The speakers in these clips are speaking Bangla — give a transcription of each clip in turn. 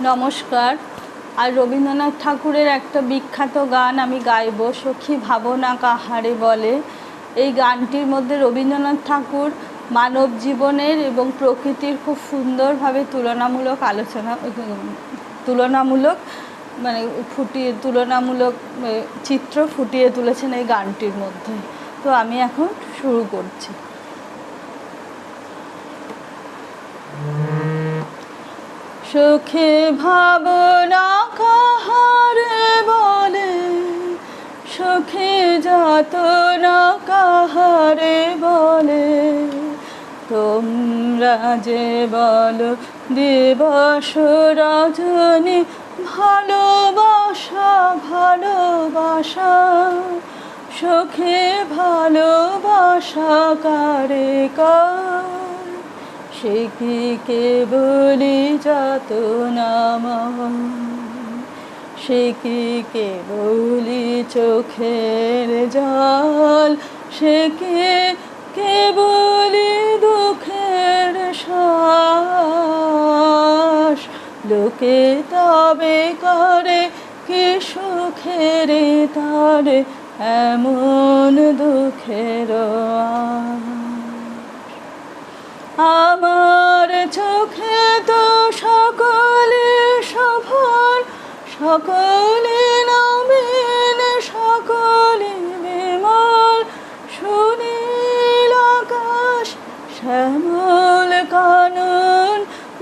নমস্কার। আর রবীন্দ্রনাথ ঠাকুরের একটা বিখ্যাত গান আমি গাইব, সখী ভাবনা কাহারে বলে। এই গানটির মধ্যে রবীন্দ্রনাথ ঠাকুর মানব জীবনের এবং প্রকৃতির খুব সুন্দরভাবে তুলনামূলক চিত্র ফুটিয়ে তুলেছেন এই গানটির মধ্যে। তো আমি এখন শুরু করছি। সখী ভাবনা কাহারে বলে, সখী যাতনা কাহারে বলে, তোমরা যে বলো দিবস রজনী ভালোবাসা ভালোবাসা, সখী ভালোবাসা কারে কার, সে কি কেবলি যাতনা, সে কি কেবলি চোখের জল, সে কি কেবলি দুঃখের শ্বাস, লোকে তবে করে কি সুখের তারে এমন দুঃখের আমার চোখে তো সকলে সফল, সকলে নবীন, সকলে বিমল, সুনীল আকাশ শ্যামল কানন,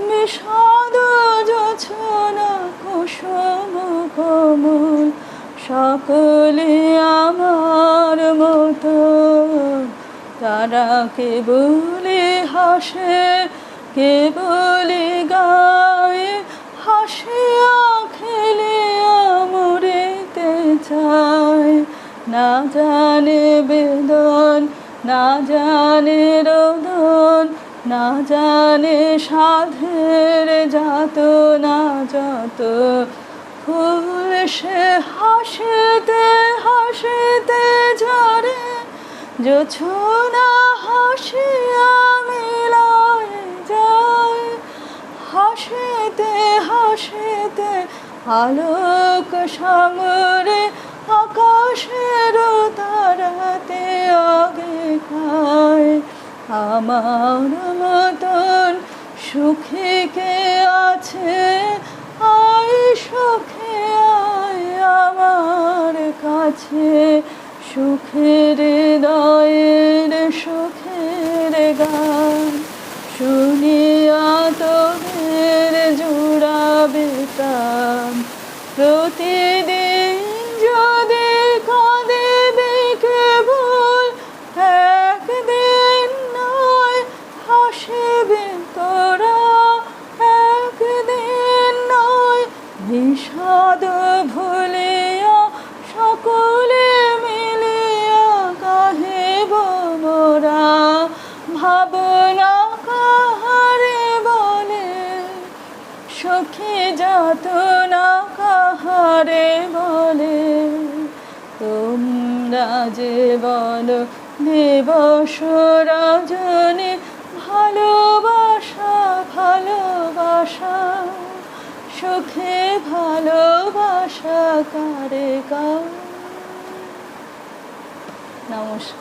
বিষাদ জোছনা কুসুম কোমল, সকলে আমার মতো, তারা কেবলি হাসে কেবলি গায়ে, হাসিয়া খেলিয়া মরিতে চায়, না জানে বেদন, না জানে রোদন, না জানে সাধের যাতনা যত, ফুল সে হাসিতে হাসিতে ঝরে, জোছনা হাসিয়া মিলায় যায়, হাসিতে হাসিতে আলোক সামরে, আকাশের তারাতে আগে খায়, আমার মতন সুখী কে আছে, আয় সখী আয় আমার কাছে, সুখের হৃদয়ের সুখের গান, শুনিয়া তোদের জুড়াবে প্রাণ, প্রতিদিন যদি কাঁদিবে কেবল, একদিন নয় হাসিবে তোরা, একদিন নয় বিষাদ ভুলিয়া সকলে ভাবনা কাহারে বলে, সখী যাতনা কাহারে বলে, তোমরা যে বলো দিবস রজনী ভালোবাসা ভালোবাসা, সখী ভালোবাসা কারে কার। নমস্কার।